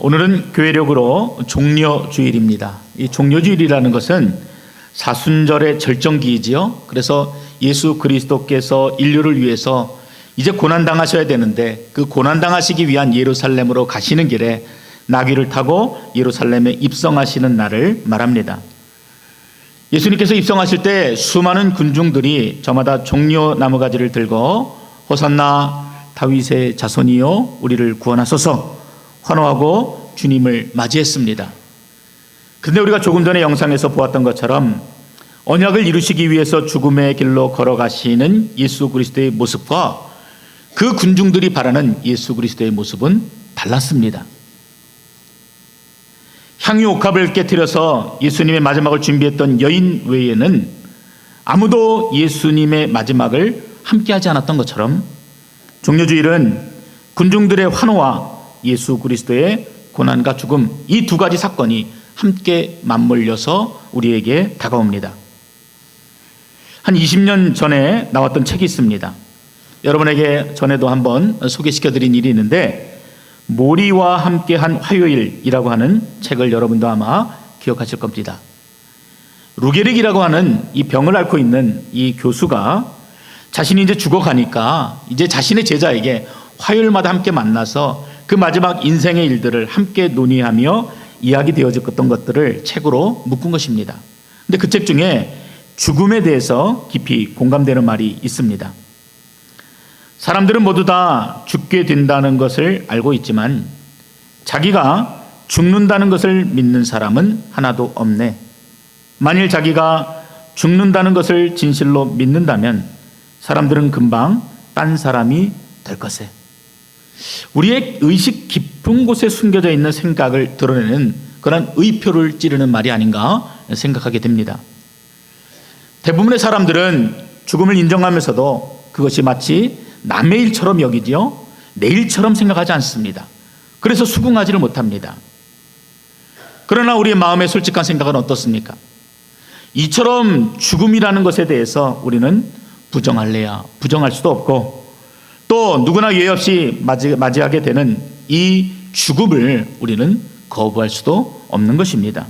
오늘은 교회력으로 종려주일입니다. 이 종려주일이라는 것은 사순절의 절정기이지요. 그래서 예수 그리스도께서 인류를 위해서 이제 고난당하셔야 되는데 그 고난당하시기 위한 예루살렘으로 가시는 길에 나귀를 타고 예루살렘에 입성하시는 날을 말합니다. 예수님께서 입성하실 때 수많은 군중들이 저마다 종려 나무가지를 들고 호산나 다윗의 자손이요 우리를 구원하소서 환호하고 주님을 맞이했습니다. 그런데 우리가 조금 전에 영상에서 보았던 것처럼 언약을 이루시기 위해서 죽음의 길로 걸어가시는 예수 그리스도의 모습과 그 군중들이 바라는 예수 그리스도의 모습은 달랐습니다. 향유 옥합을 깨뜨려서 예수님의 마지막을 준비했던 여인 외에는 아무도 예수님의 마지막을 함께하지 않았던 것처럼 종려주일은 군중들의 환호와 예수 그리스도의 고난과 죽음, 이 두 가지 사건이 함께 맞물려서 우리에게 다가옵니다. 한 20년 전에 나왔던 책이 있습니다. 여러분에게 전에도 한번 소개시켜드린 일이 있는데 모리와 함께한 화요일이라고 하는 책을 여러분도 아마 기억하실 겁니다. 루게릭이라고 하는 이 병을 앓고 있는 이 교수가 자신이 이제 죽어가니까 이제 자신의 제자에게 화요일마다 함께 만나서 그 마지막 인생의 일들을 함께 논의하며 이야기되어졌던 것들을 책으로 묶은 것입니다. 그런데 그 책 중에 죽음에 대해서 깊이 공감되는 말이 있습니다. 사람들은 모두 다 죽게 된다는 것을 알고 있지만 자기가 죽는다는 것을 믿는 사람은 하나도 없네. 만일 자기가 죽는다는 것을 진실로 믿는다면 사람들은 금방 딴 사람이 될 것에. 우리의 의식 깊은 곳에 숨겨져 있는 생각을 드러내는 그런 의표를 찌르는 말이 아닌가 생각하게 됩니다. 대부분의 사람들은 죽음을 인정하면서도 그것이 마치 남의 일처럼 여기지요. 내 일처럼 생각하지 않습니다. 그래서 수긍하지를 못합니다. 그러나 우리의 마음의 솔직한 생각은 어떻습니까? 이처럼 죽음이라는 것에 대해서 우리는 부정할래야 부정할 수도 없고 또 누구나 예의 없이 맞이하게 되는 이 죽음을 우리는 거부할 수도 없는 것입니다.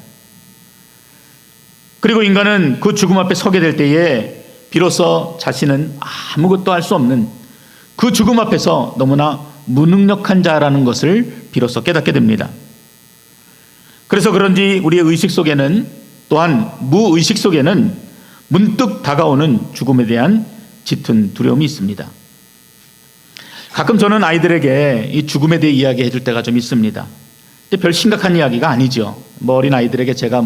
그리고 인간은 그 죽음 앞에 서게 될 때에 비로소 자신은 아무것도 할 수 없는 그 죽음 앞에서 너무나 무능력한 자라는 것을 비로소 깨닫게 됩니다. 그래서 그런지 우리의 의식 속에는 또한 무의식 속에는 문득 다가오는 죽음에 대한 짙은 두려움이 있습니다. 가끔 저는 아이들에게 이 죽음에 대해 이야기해 줄 때가 좀 있습니다. 별 심각한 이야기가 아니죠. 어린 아이들에게 제가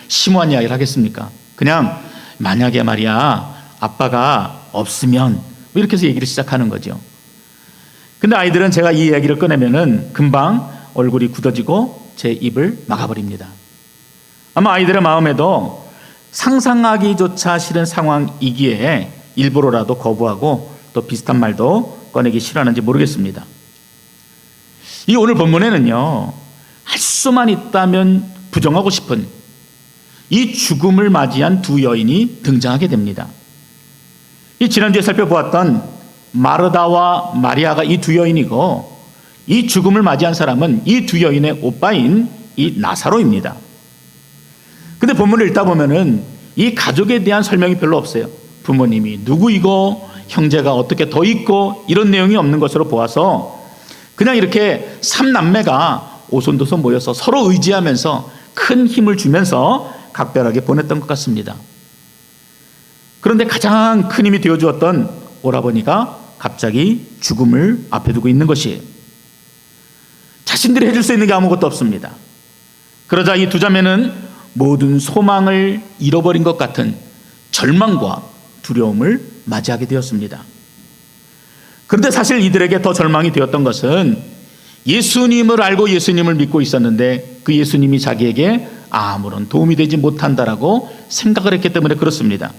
심오한 이야기를 하겠습니까? 그냥 만약에 말이야 아빠가 없으면 이렇게 해서 얘기를 시작하는 거죠. 근데 아이들은 제가 이 이야기를 꺼내면은 금방 얼굴이 굳어지고 제 입을 막아버립니다. 아마 아이들의 마음에도 상상하기조차 싫은 상황이기에 일부러라도 거부하고 또 비슷한 말도 꺼내기 싫어하는지 모르겠습니다. 이 오늘 본문에는요, 할 수만 있다면 부정하고 싶은 이 죽음을 맞이한 두 여인이 등장하게 됩니다. 이 지난주에 살펴보았던 마르다와 마리아가 이 두 여인이고 이 죽음을 맞이한 사람은 이 두 여인의 오빠인 이 나사로입니다. 근데 본문을 읽다 보면은 이 가족에 대한 설명이 별로 없어요. 부모님이 누구이고 형제가 어떻게 더 있고 이런 내용이 없는 것으로 보아서 그냥 이렇게 삼남매가 오손도손 모여서 서로 의지하면서 큰 힘을 주면서 각별하게 보냈던 것 같습니다. 그런데 가장 큰 힘이 되어주었던 오라버니가 갑자기 죽음을 앞에 두고 있는 것이에요. 자신들이 해줄 수 있는 게 아무것도 없습니다. 그러자 이 두 자매는 모든 소망을 잃어버린 것 같은 절망과 두려움을 맞이하게 되었습니다. 그런데 사실 이들에게 더 절망이 되었던 것은 예수님을 알고 예수님을 믿고 있었는데 그 예수님이 자기에게 아무런 도움이 되지 못한다라고 생각을 했기 때문에 그렇습니다.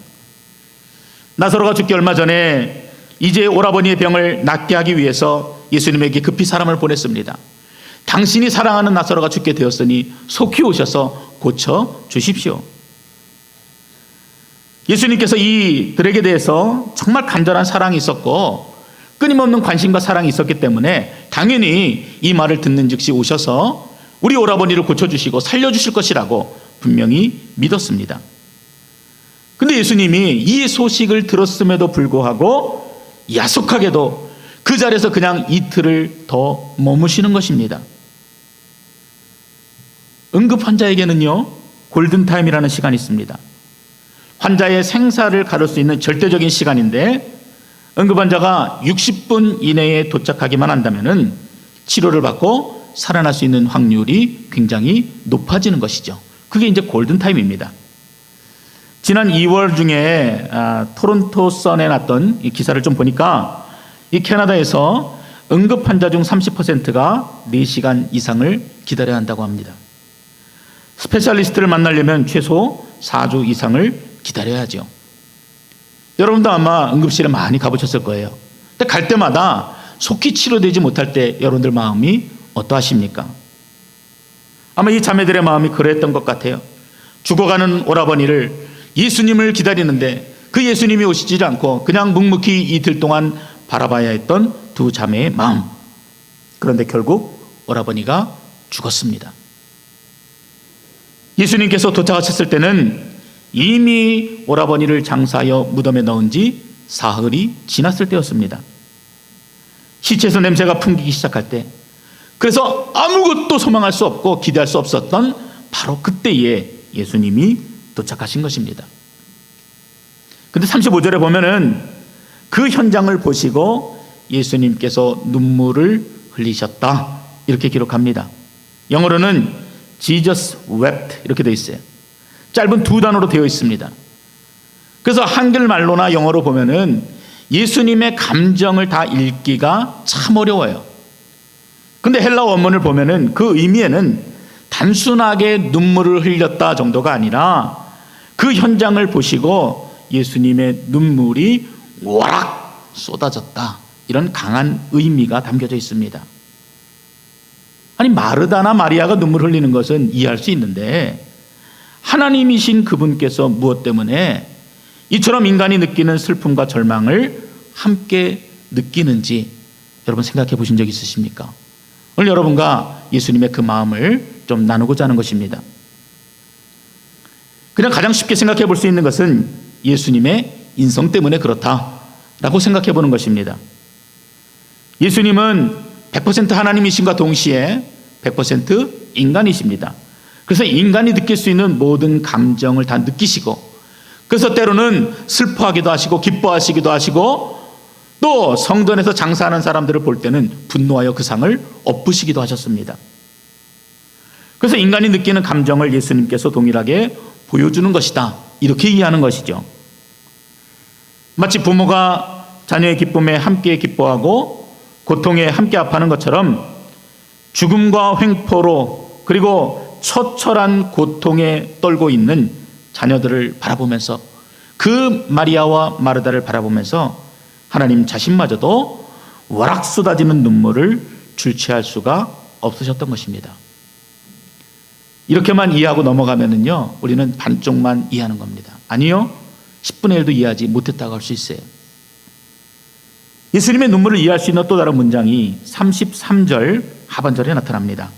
나사로가 죽기 얼마 전에 이제 오라버니의 병을 낫게 하기 위해서 예수님에게 급히 사람을 보냈습니다. 당신이 사랑하는 나사로가 죽게 되었으니 속히 오셔서 고쳐 주십시오. 예수님께서 이들에게 대해서 정말 간절한 사랑이 있었고 끊임없는 관심과 사랑이 있었기 때문에 당연히 이 말을 듣는 즉시 오셔서 우리 오라버니를 고쳐주시고 살려주실 것이라고 분명히 믿었습니다. 근데 예수님이 이 소식을 들었음에도 불구하고 야속하게도 그 자리에서 그냥 이틀을 더 머무시는 것입니다. 응급 환자에게는요, 골든타임이라는 시간이 있습니다. 환자의 생사를 가를 수 있는 절대적인 시간인데, 응급 환자가 60분 이내에 도착하기만 한다면 치료를 받고 살아날 수 있는 확률이 굉장히 높아지는 것이죠. 그게 이제 골든타임입니다. 지난 2월 중에 토론토 선에 났던 이 기사를 좀 보니까 이 캐나다에서 응급 환자 중 30%가 4시간 이상을 기다려야 한다고 합니다. 스페셜리스트를 만나려면 최소 4주 이상을 기다려야죠. 여러분도 아마 응급실에 많이 가보셨을 거예요. 근데 갈 때마다 속히 치료되지 못할 때 여러분들 마음이 어떠하십니까? 아마 이 자매들의 마음이 그랬던 것 같아요. 죽어가는 오라버니를, 예수님을 기다리는데 그 예수님이 오시지 않고 그냥 묵묵히 이틀 동안 바라봐야 했던 두 자매의 마음. 그런데 결국 오라버니가 죽었습니다. 예수님께서 도착하셨을 때는 이미 오라버니를 장사하여 무덤에 넣은 지 사흘이 지났을 때였습니다. 시체에서 냄새가 풍기기 시작할 때, 그래서 아무것도 소망할 수 없고 기대할 수 없었던 바로 그때에 예수님이 도착하신 것입니다. 근데 35절에 보면은 그 현장을 보시고 예수님께서 눈물을 흘리셨다, 이렇게 기록합니다. 영어로는 Jesus wept 이렇게 되어 있어요. 짧은 두 단어로 되어 있습니다. 그래서 한글말로나 영어로 보면은 예수님의 감정을 다 읽기가 참 어려워요. 근데 헬라 원문을 보면은 그 의미에는 단순하게 눈물을 흘렸다 정도가 아니라 그 현장을 보시고 예수님의 눈물이 와락 쏟아졌다, 이런 강한 의미가 담겨져 있습니다. 아니, 마르다나 마리아가 눈물 흘리는 것은 이해할 수 있는데 하나님이신 그분께서 무엇 때문에 이처럼 인간이 느끼는 슬픔과 절망을 함께 느끼는지 여러분 생각해 보신 적 있으십니까? 오늘 여러분과 예수님의 그 마음을 좀 나누고자 하는 것입니다. 그냥 가장 쉽게 생각해 볼 수 있는 것은 예수님의 인성 때문에 그렇다라고 생각해 보는 것입니다. 예수님은 100% 하나님이신과 동시에 100% 인간이십니다. 그래서 인간이 느낄 수 있는 모든 감정을 다 느끼시고, 그래서 때로는 슬퍼하기도 하시고 기뻐하시기도 하시고, 또 성전에서 장사하는 사람들을 볼 때는 분노하여 그 상을 엎으시기도 하셨습니다. 그래서 인간이 느끼는 감정을 예수님께서 동일하게 보여주는 것이다, 이렇게 이해하는 것이죠. 마치 부모가 자녀의 기쁨에 함께 기뻐하고 고통에 함께 아파하는 것처럼 죽음과 횡포로 그리고 처철한 고통에 떨고 있는 자녀들을 바라보면서, 그 마리아와 마르다를 바라보면서 하나님 자신마저도 와락 쏟아지는 눈물을 줄취할 수가 없으셨던 것입니다. 이렇게만 이해하고 넘어가면은요, 우리는 반쪽만 이해하는 겁니다. 아니요, 10분의 1도 이해하지 못했다고 할 수 있어요. 예수님의 눈물을 이해할 수 있는 또 다른 문장이 33절 하반절에 나타납니다.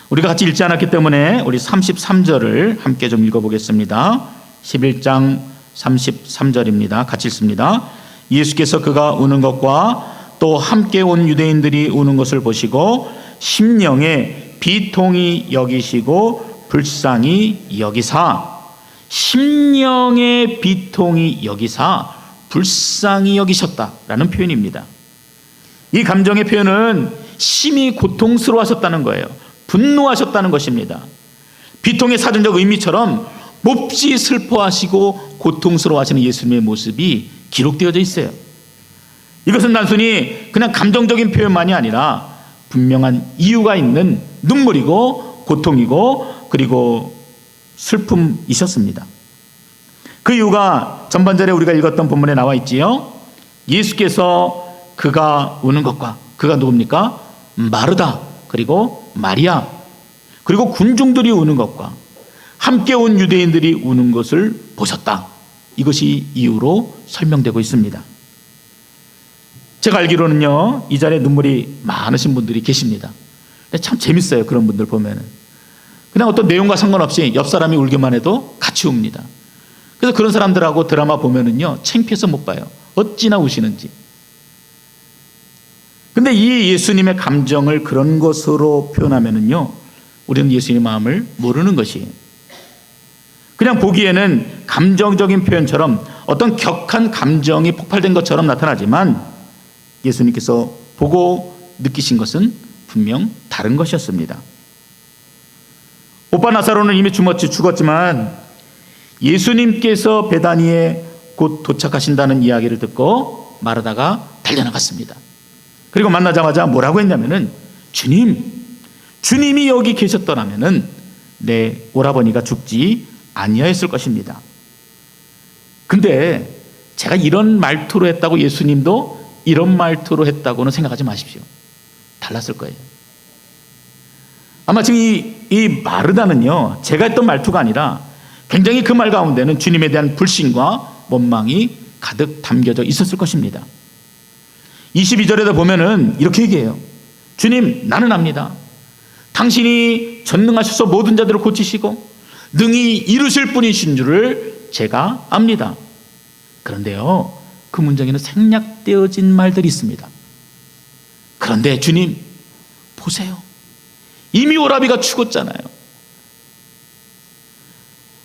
우리가 같이 읽지 않았기 때문에 우리 33절을 함께 좀 읽어보겠습니다. 11장 33절입니다. 같이 읽습니다. 예수께서 그가 우는 것과 또 함께 온 유대인들이 우는 것을 보시고 심령에 비통히 여기시고 불쌍히 여기사, 심령에 비통히 여기사 불쌍히 여기셨다라는 표현입니다. 이 감정의 표현은 심히 고통스러워하셨다는 거예요. 분노하셨다는 것입니다. 비통의 사전적 의미처럼 몹시 슬퍼하시고 고통스러워하시는 예수님의 모습이 기록되어져 있어요. 이것은 단순히 그냥 감정적인 표현만이 아니라 분명한 이유가 있는 눈물이고 고통이고 그리고 슬픔이셨습니다. 그 이유가 전반절에 우리가 읽었던 본문에 나와 있지요. 예수께서 그가 우는 것과, 그가 누굽니까? 마르다 그리고 마리아 그리고 군중들이 우는 것과 함께 온 유대인들이 우는 것을 보셨다. 이것이 이유로 설명되고 있습니다. 제가 알기로는요, 이 자리에 눈물이 많으신 분들이 계십니다. 근데 참 재밌어요. 그런 분들 보면은 그냥 어떤 내용과 상관없이 옆 사람이 울기만 해도 같이 웁니다. 그래서 그런 사람들하고 드라마 보면은요, 창피해서 못 봐요. 어찌나 우시는지. 근데 이 예수님의 감정을 그런 것으로 표현하면은요, 우리는 예수님의 마음을 모르는 것이에요. 그냥 보기에는 감정적인 표현처럼 어떤 격한 감정이 폭발된 것처럼 나타나지만 예수님께서 보고 느끼신 것은 분명 다른 것이었습니다. 오빠 나사로는 이미 죽었지만 예수님께서 베다니에 곧 도착하신다는 이야기를 듣고 마르다가 달려나갔습니다. 그리고 만나자마자 뭐라고 했냐면은, 주님이 여기 계셨더라면은 내 오라버니가 죽지 아니하였을 것입니다. 근데 제가 이런 말투로 했다고 예수님도 이런 말투로 했다고는 생각하지 마십시오. 달랐을 거예요. 아마 지금 이 마르다는요, 제가 했던 말투가 아니라 굉장히 그 말 가운데는 주님에 대한 불신과 원망이 가득 담겨져 있었을 것입니다. 22절에도 보면은 이렇게 얘기해요. 주님, 나는 압니다. 당신이 전능하셔서 모든 자들을 고치시고 능히 이루실 분이신 줄을 제가 압니다. 그런데요, 그 문장에는 생략되어진 말들이 있습니다. 그런데 주님, 보세요. 이미 오라비가 죽었잖아요.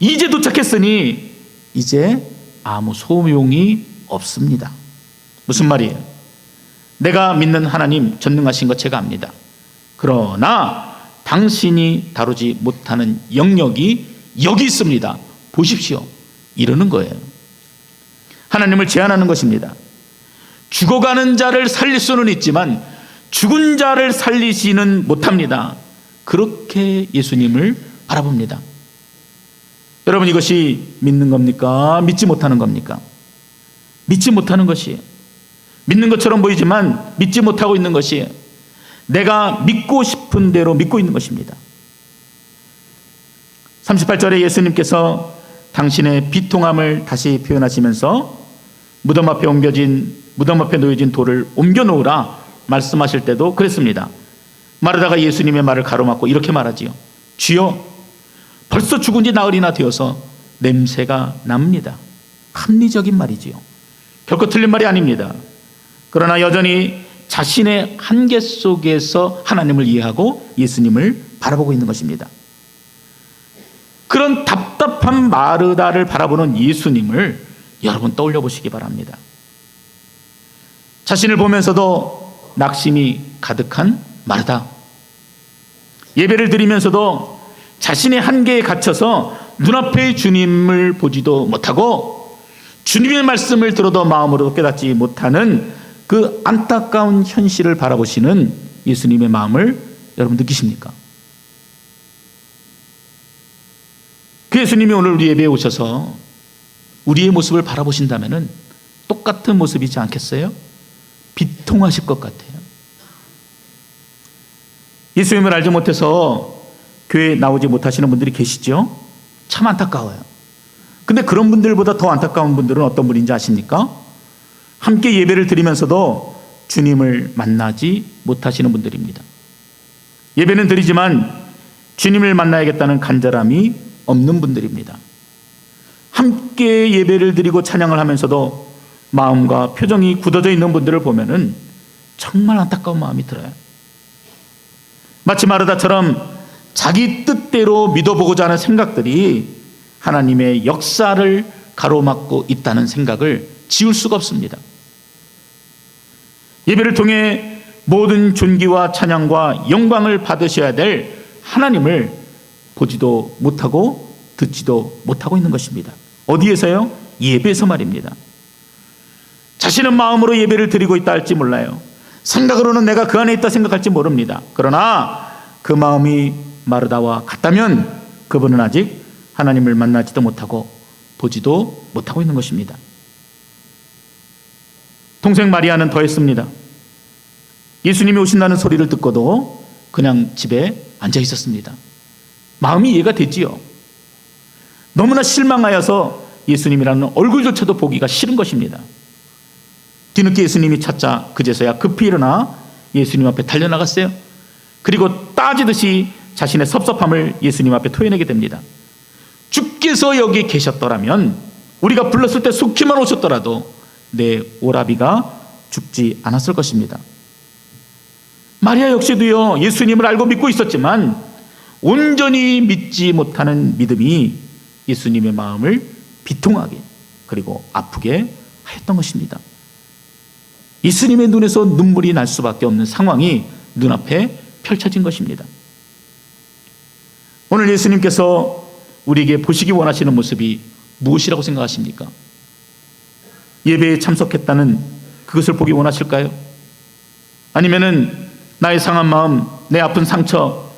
이제 도착했으니 이제 아무 소용이 없습니다. 무슨 말이에요? 내가 믿는 하나님 전능하신 것 제가 압니다. 그러나 당신이 다루지 못하는 영역이 여기 있습니다. 보십시오. 이러는 거예요. 하나님을 제안하는 것입니다. 죽어가는 자를 살릴 수는 있지만 죽은 자를 살리지는 못합니다. 그렇게 예수님을 바라봅니다. 여러분, 이것이 믿는 겁니까? 믿지 못하는 겁니까? 믿지 못하는 것이에요. 믿는 것처럼 보이지만 믿지 못하고 있는 것이에요. 내가 믿고 싶은 대로 믿고 있는 것입니다. 38절에 예수님께서 당신의 비통함을 다시 표현하시면서 무덤 앞에 놓여진 돌을 옮겨 놓으라 말씀하실 때도 그랬습니다. 마르다가 예수님의 말을 가로막고 이렇게 말하지요. 주여, 벌써 죽은 지 나흘이나 되어서 냄새가 납니다. 합리적인 말이지요. 결코 틀린 말이 아닙니다. 그러나 여전히 자신의 한계 속에서 하나님을 이해하고 예수님을 바라보고 있는 것입니다. 그런 답답한 마르다를 바라보는 예수님을 여러분 떠올려 보시기 바랍니다. 자신을 보면서도 낙심이 가득한 마르다, 예배를 드리면서도 자신의 한계에 갇혀서 눈앞의 주님을 보지도 못하고 주님의 말씀을 들어도 마음으로 깨닫지 못하는 그 안타까운 현실을 바라보시는 예수님의 마음을 여러분 느끼십니까? 그 예수님이 오늘 우리 예배에 오셔서 우리의 모습을 바라보신다면 똑같은 모습이지 않겠어요? 비통하실 것 같아요. 예수님을 알지 못해서 교회에 나오지 못하시는 분들이 계시죠? 참 안타까워요. 근데 그런 분들보다 더 안타까운 분들은 어떤 분인지 아십니까? 함께 예배를 드리면서도 주님을 만나지 못하시는 분들입니다. 예배는 드리지만 주님을 만나야겠다는 간절함이 없는 분들입니다. 함께 예배를 드리고 찬양을 하면서도 마음과 표정이 굳어져 있는 분들을 보면은 정말 안타까운 마음이 들어요. 마치 마르다처럼 자기 뜻대로 믿어보고자 하는 생각들이 하나님의 역사를 가로막고 있다는 생각을 지울 수가 없습니다. 예배를 통해 모든 존귀와 찬양과 영광을 받으셔야 될 하나님을 보지도 못하고 듣지도 못하고 있는 것입니다. 어디에서요? 예배에서 말입니다. 자신은 마음으로 예배를 드리고 있다 할지 몰라요. 생각으로는 내가 그 안에 있다 생각할지 모릅니다. 그러나 그 마음이 마르다와 같다면 그분은 아직 하나님을 만나지도 못하고 보지도 못하고 있는 것입니다. 동생 마리아는 더했습니다. 예수님이 오신다는 소리를 듣고도 그냥 집에 앉아 있었습니다. 마음이 이해가 되지요. 너무나 실망하여서 예수님이라는 얼굴조차도 보기가 싫은 것입니다. 뒤늦게 예수님이 찾자 그제서야 급히 일어나 예수님 앞에 달려나갔어요. 그리고 따지듯이 자신의 섭섭함을 예수님 앞에 토해내게 됩니다. 주께서 여기 계셨더라면, 우리가 불렀을 때 속히만 오셨더라도 내 오라비가 죽지 않았을 것입니다. 마리아 역시도요, 예수님을 알고 믿고 있었지만 온전히 믿지 못하는 믿음이 예수님의 마음을 비통하게 그리고 아프게 하였던 것입니다. 예수님의 눈에서 눈물이 날 수밖에 없는 상황이 눈앞에 펼쳐진 것입니다. 오늘 예수님께서 우리에게 보시기 원하시는 모습이 무엇이라고 생각하십니까? 예배에 참석했다는 그것을 보기 원하실까요? 아니면은 나의 상한 마음, 내 아픈 상처,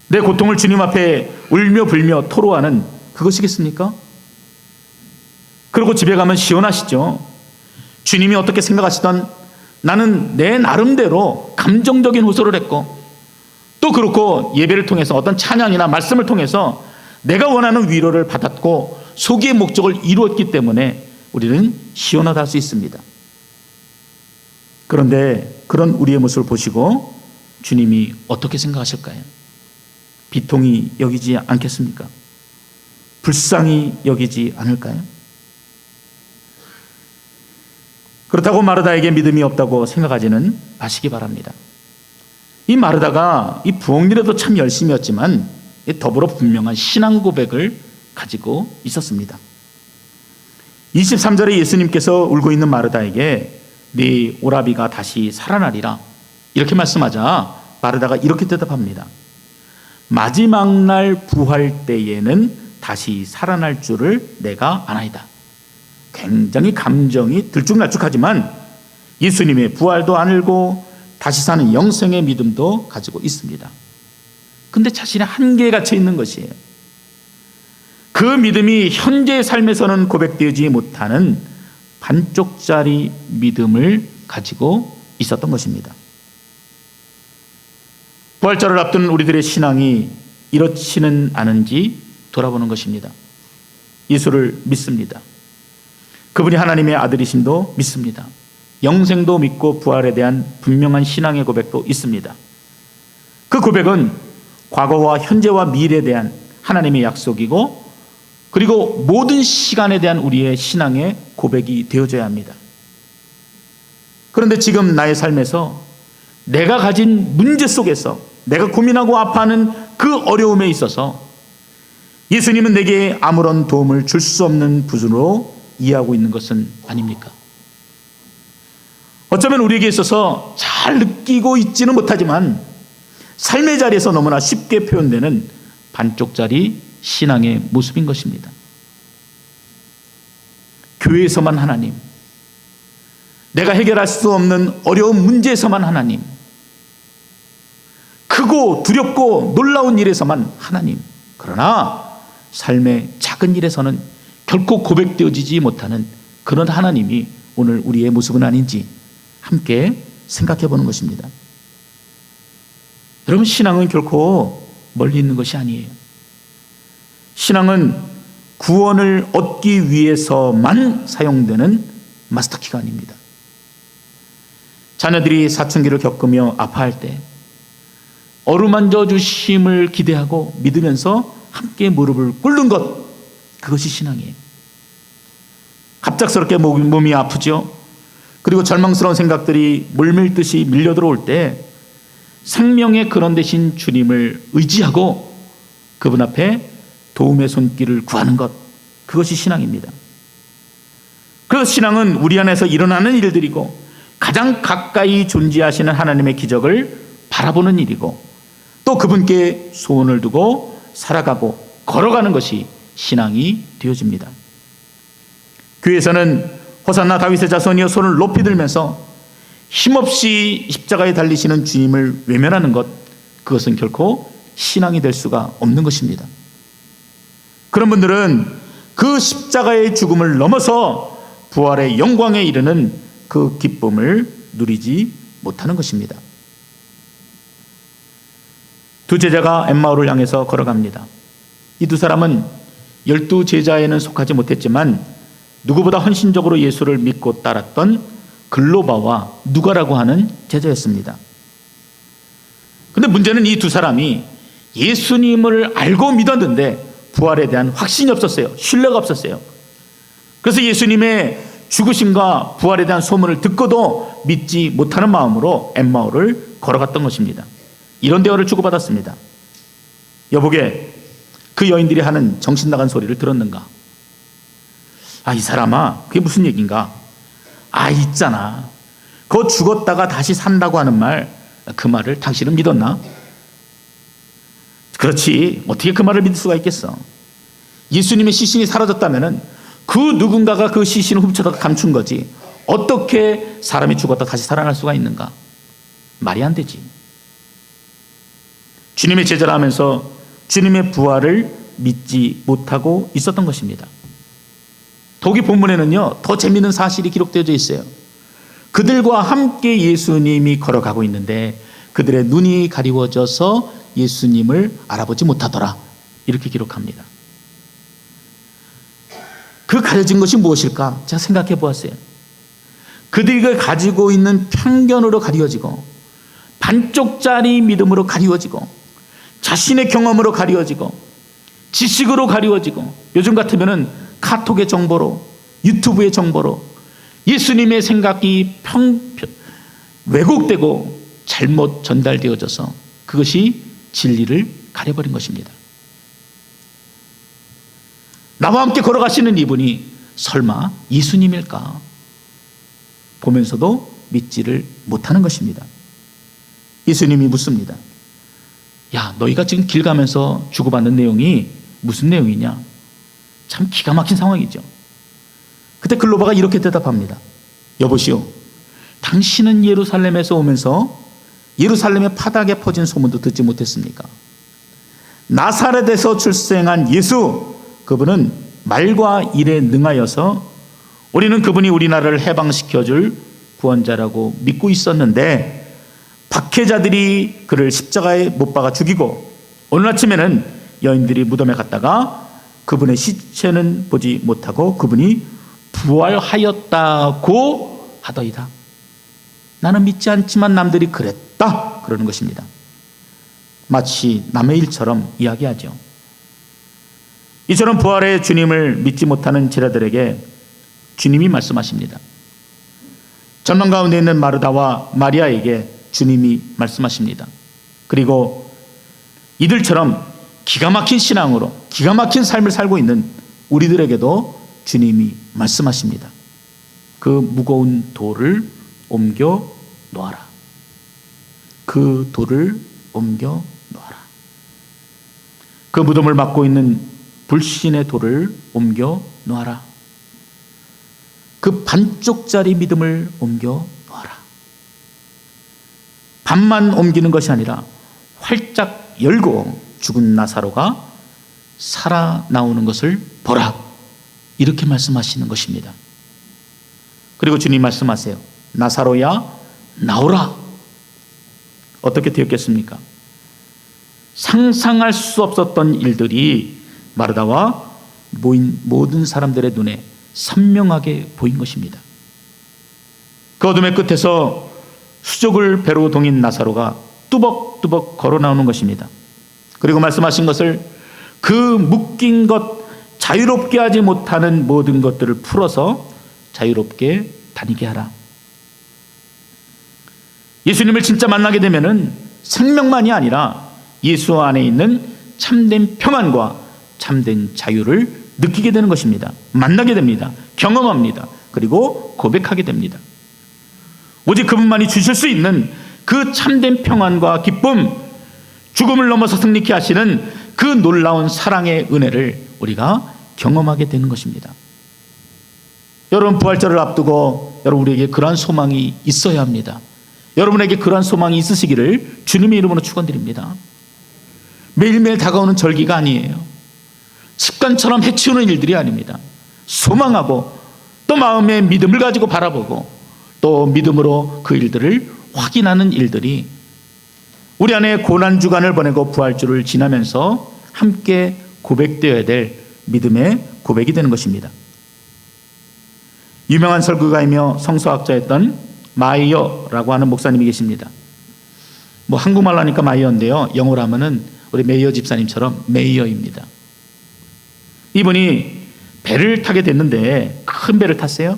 내 고통을 주님 앞에 울며 불며 토로하는 그것이겠습니까? 그리고 집에 가면 시원하시죠? 주님이 어떻게 생각하시던 나는 내 나름대로 감정적인 호소를 했고, 또 그렇고 예배를 통해서 어떤 찬양이나 말씀을 통해서 내가 원하는 위로를 받았고 소기의 목적을 이루었기 때문에 우리는 시원하다 할 수 있습니다. 그런데 그런 우리의 모습을 보시고 주님이 어떻게 생각하실까요? 비통히 여기지 않겠습니까? 불쌍히 여기지 않을까요? 그렇다고 마르다에게 믿음이 없다고 생각하지는 마시기 바랍니다. 이 마르다가 이 부엌일에도 참 열심히 했지만 더불어 분명한 신앙 고백을 가지고 있었습니다. 23절에 예수님께서 울고 있는 마르다에게 네 오라비가 다시 살아나리라 이렇게 말씀하자 마르다가 이렇게 대답합니다. 마지막 날 부활 때에는 다시 살아날 줄을 내가 아나이다. 굉장히 감정이 들쭉날쭉하지만 예수님의 부활도 알고 다시 사는 영생의 믿음도 가지고 있습니다. 근데 자신의 한계에 갇혀 있는 것이에요. 그 믿음이 현재의 삶에서는 고백되지 못하는 반쪽짜리 믿음을 가지고 있었던 것입니다. 부활절을 앞둔 우리들의 신앙이 이렇지는 않은지 돌아보는 것입니다. 예수를 믿습니다. 그분이 하나님의 아들이심도 믿습니다. 영생도 믿고 부활에 대한 분명한 신앙의 고백도 있습니다. 그 고백은 과거와 현재와 미래에 대한 하나님의 약속이고, 그리고 모든 시간에 대한 우리의 신앙의 고백이 되어져야 합니다. 그런데 지금 나의 삶에서 내가 가진 문제 속에서 내가 고민하고 아파하는 그 어려움에 있어서 예수님은 내게 아무런 도움을 줄 수 없는 분으로 이해하고 있는 것은 아닙니까? 어쩌면 우리에게 있어서 잘 느끼고 있지는 못하지만 삶의 자리에서 너무나 쉽게 표현되는 반쪽짜리 신앙의 모습인 것입니다. 교회에서만 하나님, 내가 해결할 수 없는 어려운 문제에서만 하나님, 크고 두렵고 놀라운 일에서만 하나님, 그러나 삶의 작은 일에서는 결코 고백되어지지 못하는 그런 하나님이 오늘 우리의 모습은 아닌지 함께 생각해 보는 것입니다. 여러분, 신앙은 결코 멀리 있는 것이 아니에요. 신앙은 구원을 얻기 위해서만 사용되는 마스터키가 아닙니다. 자녀들이 사춘기를 겪으며 아파할 때 어루만져 주심을 기대하고 믿으면서 함께 무릎을 꿇는 것, 그것이 신앙이에요. 갑작스럽게 몸이 아프죠. 그리고 절망스러운 생각들이 물밀듯이 밀려들어올 때 생명의 근원 되신 주님을 의지하고 그분 앞에 도움의 손길을 구하는 것, 그것이 신앙입니다. 그래서 신앙은 우리 안에서 일어나는 일들이고 가장 가까이 존재하시는 하나님의 기적을 바라보는 일이고, 또 그분께 소원을 두고 살아가고 걸어가는 것이 신앙이 되어집니다. 교회에서는 호산나 다윗의 자손이여 손을 높이 들면서 힘없이 십자가에 달리시는 주님을 외면하는 것, 그것은 결코 신앙이 될 수가 없는 것입니다. 그런 분들은 그 십자가의 죽음을 넘어서 부활의 영광에 이르는 그 기쁨을 누리지 못하는 것입니다. 두 제자가 엠마오를 향해서 걸어갑니다. 이 두 사람은 12 제자에는 속하지 못했지만 누구보다 헌신적으로 예수를 믿고 따랐던 글로바와 누가라고 하는 제자였습니다. 근데 문제는 이 두 사람이 예수님을 알고 믿었는데 부활에 대한 확신이 없었어요. 신뢰가 없었어요. 그래서 예수님의 죽으심과 부활에 대한 소문을 듣고도 믿지 못하는 마음으로 엠마오를 걸어갔던 것입니다. 이런 대화를 주고받았습니다. 여보게, 그 여인들이 하는 정신 나간 소리를 들었는가? 이 사람아, 그게 무슨 얘기인가? 있잖아. 그거 죽었다가 다시 산다고 하는 말, 그 말을 당신은 믿었나? 그렇지. 어떻게 그 말을 믿을 수가 있겠어? 예수님의 시신이 사라졌다면은 그 누군가가 그 시신을 훔쳐다가 감춘 거지. 어떻게 사람이 죽었다 다시 살아날 수가 있는가? 말이 안 되지. 주님의 제자를 하면서 주님의 부활을 믿지 못하고 있었던 것입니다. 더욱이 본문에는요, 더 재미있는 사실이 기록되어 있어요. 그들과 함께 예수님이 걸어가고 있는데 그들의 눈이 가리워져서 예수님을 알아보지 못하더라. 이렇게 기록합니다. 그 가려진 것이 무엇일까? 제가 생각해 보았어요. 그들이 가지고 있는 편견으로 가리워지고, 반쪽짜리 믿음으로 가리워지고, 자신의 경험으로 가리워지고, 지식으로 가리워지고, 요즘 같으면은 카톡의 정보로, 유튜브의 정보로 예수님의 생각이 왜곡되고 잘못 전달되어져서 그것이 진리를 가려버린 것입니다. 나와 함께 걸어가시는 이분이 설마 예수님일까? 보면서도 믿지를 못하는 것입니다. 예수님이 묻습니다. 야, 너희가 지금 길 가면서 주고받는 내용이 무슨 내용이냐? 참 기가 막힌 상황이죠. 그때 글로바가 이렇게 대답합니다. 여보시오, 당신은 예루살렘에서 오면서 예루살렘의 파닥에 퍼진 소문도 듣지 못했습니까? 나사렛에서 출생한 예수, 그분은 말과 일에 능하여서 우리는 그분이 우리나라를 해방시켜줄 구원자라고 믿고 있었는데 박해자들이 그를 십자가에 못 박아 죽이고 오늘 아침에는 여인들이 무덤에 갔다가 그분의 시체는 보지 못하고 그분이 부활하였다고 하더이다. 나는 믿지 않지만 남들이 그랬다 그러는 것입니다. 마치 남의 일처럼 이야기하죠. 이처럼 부활의 주님을 믿지 못하는 제자들에게 주님이 말씀하십니다. 전망 가운데 있는 마르다와 마리아에게 주님이 말씀하십니다. 그리고 이들처럼 기가 막힌 신앙으로 기가 막힌 삶을 살고 있는 우리들에게도 주님이 말씀하십니다. 그 무거운 돌을 옮겨 놓아라. 그 돌을 옮겨 놓아라. 그 무덤을 막고 있는 불신의 돌을 옮겨 놓아라. 그 반쪽짜리 믿음을 옮겨 놓아라. 반만 옮기는 것이 아니라 활짝 열고 죽은 나사로가 살아나오는 것을 보라. 이렇게 말씀하시는 것입니다. 그리고 주님 말씀하세요. 나사로야 나오라. 어떻게 되었겠습니까? 상상할 수 없었던 일들이 마르다와 모인 모든 사람들의 눈에 선명하게 보인 것입니다. 그 어둠의 끝에서 수족을 배로 동인 나사로가 뚜벅뚜벅 걸어 나오는 것입니다. 그리고 말씀하신 것을 그 묶인 것, 자유롭게 하지 못하는 모든 것들을 풀어서 자유롭게 다니게 하라. 예수님을 진짜 만나게 되면은 생명만이 아니라 예수 안에 있는 참된 평안과 참된 자유를 느끼게 되는 것입니다. 만나게 됩니다. 경험합니다. 그리고 고백하게 됩니다. 오직 그분만이 주실 수 있는 그 참된 평안과 기쁨, 죽음을 넘어서 승리케 하시는 그 놀라운 사랑의 은혜를 우리가 경험하게 되는 것입니다. 여러분, 부활절을 앞두고 여러분 우리에게 그러한 소망이 있어야 합니다. 여러분에게 그러한 소망이 있으시기를 주님의 이름으로 축원드립니다. 매일매일 다가오는 절기가 아니에요. 습관처럼 해치우는 일들이 아닙니다. 소망하고 또 마음의 믿음을 가지고 바라보고 또 믿음으로 그 일들을 확인하는 일들이 우리 안에 고난주간을 보내고 부활주를 지나면서 함께 고백되어야 될 믿음의 고백이 되는 것입니다. 유명한 설교가이며 성서학자였던 마이어라고 하는 목사님이 계십니다. 뭐 한국말로 하니까 마이어인데요, 영어로 하면은 우리 메이어 집사님처럼 메이어입니다. 이분이 배를 타게 됐는데 큰 배를 탔어요.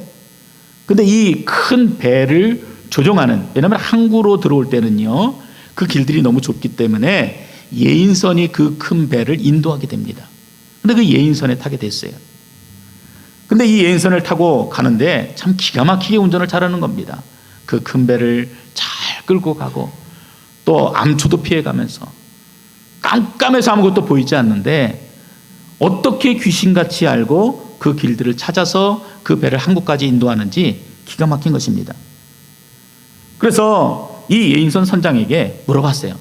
근데 이 큰 배를 조종하는, 왜냐하면 항구로 들어올 때는요 그 길들이 너무 좁기 때문에 예인선이 그 큰 배를 인도하게 됩니다. 근데 그 예인선에 타게 됐어요. 근데 이 예인선을 타고 가는데 참 기가 막히게 운전을 잘하는 겁니다. 그 큰 배를 잘 끌고 가고 또 암초도 피해가면서 깜깜해서 아무것도 보이지 않는데 어떻게 귀신같이 알고 그 길들을 찾아서 그 배를 항구까지 인도하는지 기가 막힌 것입니다. 그래서 이 예인선 선장에게 물어봤어요.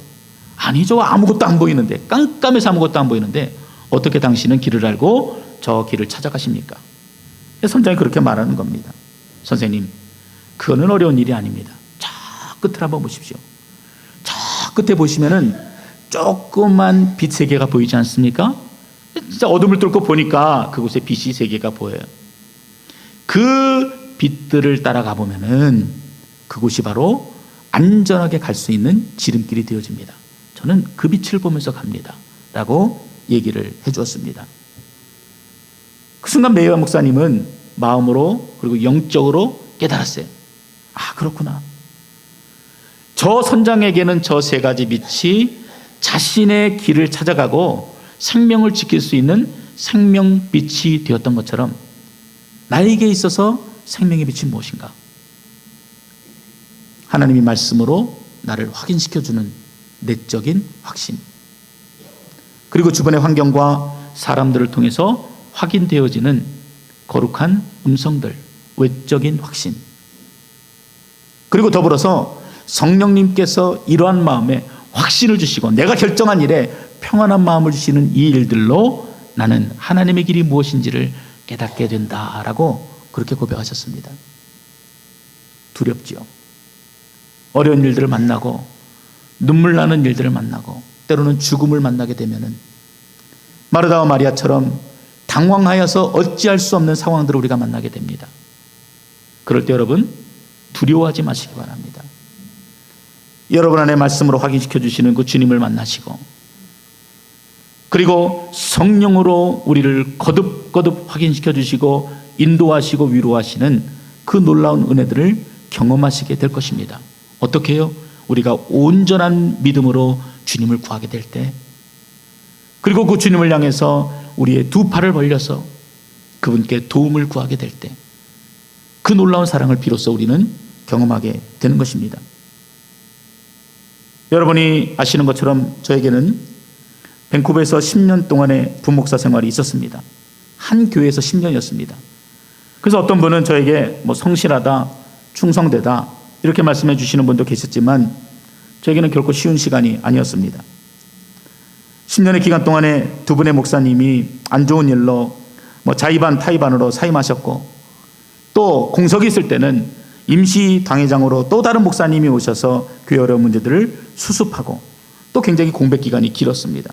아니, 저 아무것도 안 보이는데, 깜깜해서 아무것도 안 보이는데 어떻게 당신은 길을 알고 저 길을 찾아가십니까? 선장이 그렇게 말하는 겁니다. 선생님, 그거는 어려운 일이 아닙니다. 저 끝을 한번 보십시오. 저 끝에 보시면은 조그만 빛 세 개가 보이지 않습니까? 진짜 어둠을 뚫고 보니까 그곳에 빛이 세 개가 보여요. 그 빛들을 따라가 보면은 그곳이 바로 안전하게 갈 수 있는 지름길이 되어집니다. 저는 그 빛을 보면서 갑니다 라고 얘기를 해주었습니다. 그 순간 메이어 목사님은 마음으로 그리고 영적으로 깨달았어요. 아, 그렇구나. 저 선장에게는 저 세 가지 빛이 자신의 길을 찾아가고 생명을 지킬 수 있는 생명빛이 되었던 것처럼 나에게 있어서 생명의 빛이 무엇인가? 하나님의 말씀으로 나를 확인시켜주는 내적인 확신, 그리고 주변의 환경과 사람들을 통해서 확인되어지는 거룩한 음성들, 외적인 확신, 그리고 더불어서 성령님께서 이러한 마음에 확신을 주시고 내가 결정한 일에 평안한 마음을 주시는 이 일들로 나는 하나님의 길이 무엇인지를 깨닫게 된다라고 그렇게 고백하셨습니다. 두렵지요. 어려운 일들을 만나고 눈물 나는 일들을 만나고 때로는 죽음을 만나게 되면은 마르다와 마리아처럼 당황하여서 어찌할 수 없는 상황들을 우리가 만나게 됩니다. 그럴 때 여러분 두려워하지 마시기 바랍니다. 여러분 안에 말씀으로 확인시켜 주시는 그 주님을 만나시고 그리고 성령으로 우리를 거듭거듭 확인시켜 주시고 인도하시고 위로하시는 그 놀라운 은혜들을 경험하시게 될 것입니다. 어떻게 해요? 우리가 온전한 믿음으로 주님을 구하게 될 때, 그리고 그 주님을 향해서 우리의 두 팔을 벌려서 그분께 도움을 구하게 될 때, 그 놀라운 사랑을 비로소 우리는 경험하게 되는 것입니다. 여러분이 아시는 것처럼 저에게는 밴쿠버에서 10년 동안의 부목사 생활이 있었습니다. 한 교회에서 10년이었습니다. 그래서 어떤 분은 저에게 뭐 성실하다, 충성되다 이렇게 말씀해 주시는 분도 계셨지만 저에게는 결코 쉬운 시간이 아니었습니다. 10년의 기간 동안에 두 분의 목사님이 안 좋은 일로 뭐 자의반 타의반으로 사임하셨고, 또 공석이 있을 때는 임시 당회장으로 또 다른 목사님이 오셔서 교회 어려운 문제들을 수습하고, 또 굉장히 공백 기간이 길었습니다.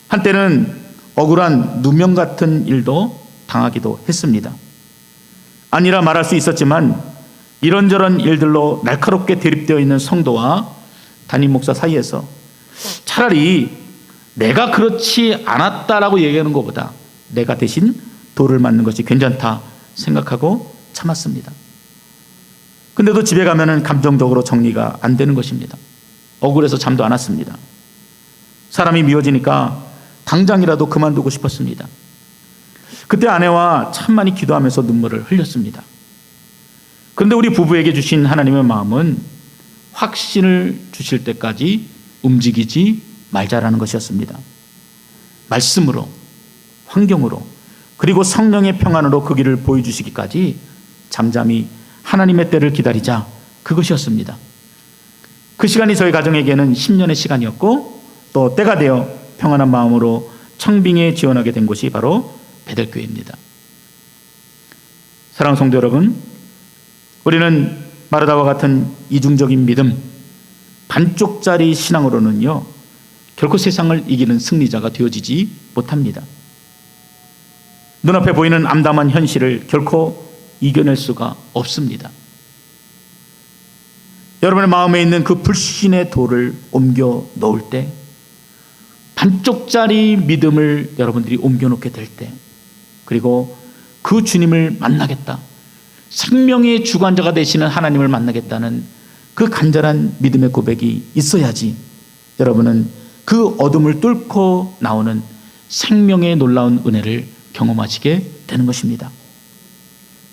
한때는 억울한 누명 같은 일도 당하기도 했습니다. 아니라 말할 수 있었지만 이런저런 일들로 날카롭게 대립되어 있는 성도와 담임 목사 사이에서 차라리 내가 그렇지 않았다라고 얘기하는 것보다 내가 대신 돌을 맞는 것이 괜찮다 생각하고 참았습니다. 근데도 집에 가면은 감정적으로 정리가 안 되는 것입니다. 억울해서 잠도 안 왔습니다. 사람이 미워지니까 당장이라도 그만두고 싶었습니다. 그때 아내와 참 많이 기도하면서 눈물을 흘렸습니다. 그런데 우리 부부에게 주신 하나님의 마음은 확신을 주실 때까지 움직이지 말자라는 것이었습니다. 말씀으로, 환경으로, 그리고 성령의 평안으로 그 길을 보여주시기까지 잠잠히 하나님의 때를 기다리자, 그것이었습니다. 그 시간이 저희 가정에게는 10년의 시간이었고, 또 때가 되어 평안한 마음으로 청빙에 지원하게 된 곳이 바로 베델교회입니다. 사랑하는 성도 여러분, 우리는 마르다와 같은 이중적인 믿음, 반쪽짜리 신앙으로는요 결코 세상을 이기는 승리자가 되어지지 못합니다. 눈앞에 보이는 암담한 현실을 결코 이겨낼 수가 없습니다. 여러분의 마음에 있는 그 불신의 돌을 옮겨 놓을 때, 반쪽짜리 믿음을 여러분들이 옮겨 놓게 될 때, 그리고 그 주님을 만나겠다, 생명의 주관자가 되시는 하나님을 만나겠다는 그 간절한 믿음의 고백이 있어야지 여러분은 그 어둠을 뚫고 나오는 생명의 놀라운 은혜를 경험하시게 되는 것입니다.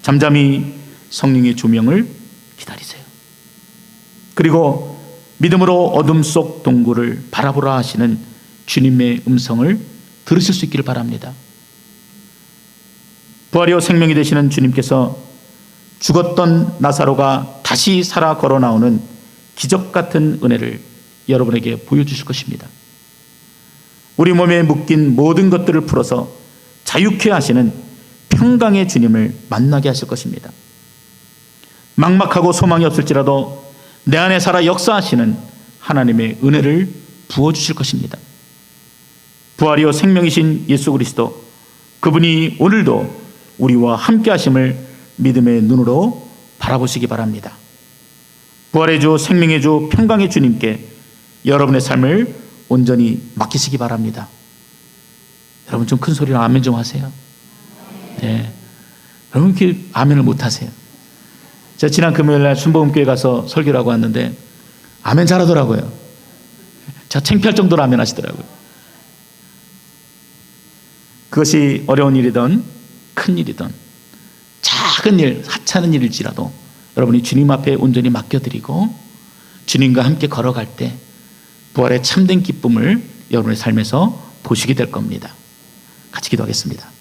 잠잠히 성령의 조명을 기다리세요. 그리고 믿음으로 어둠 속 동굴을 바라보라 하시는 주님의 음성을 들으실 수 있기를 바랍니다. 부활이요 생명이 되시는 주님께서 죽었던 나사로가 다시 살아 걸어 나오는 기적 같은 은혜를 여러분에게 보여주실 것입니다. 우리 몸에 묶인 모든 것들을 풀어서 자유케 하시는 평강의 주님을 만나게 하실 것입니다. 막막하고 소망이 없을지라도 내 안에 살아 역사하시는 하나님의 은혜를 부어주실 것입니다. 부활이요 생명이신 예수 그리스도, 그분이 오늘도 우리와 함께 하심을 믿음의 눈으로 바라보시기 바랍니다. 부활의 주, 생명의 주, 평강의 주님께 여러분의 삶을 온전히 맡기시기 바랍니다. 여러분 좀 큰 소리로 아멘 좀 하세요. 네. 여러분 이렇게 아멘을 못 하세요. 제가 지난 금요일날 순복음교회 가서 설교를 하고 왔는데 아멘 잘하더라고요. 제가 창피할 정도로 아멘 하시더라고요. 그것이 어려운 일이든 큰 일이든 작은 일, 하찮은 일일지라도 여러분이 주님 앞에 온전히 맡겨드리고 주님과 함께 걸어갈 때 부활의 참된 기쁨을 여러분의 삶에서 보시게 될 겁니다. 같이 기도하겠습니다.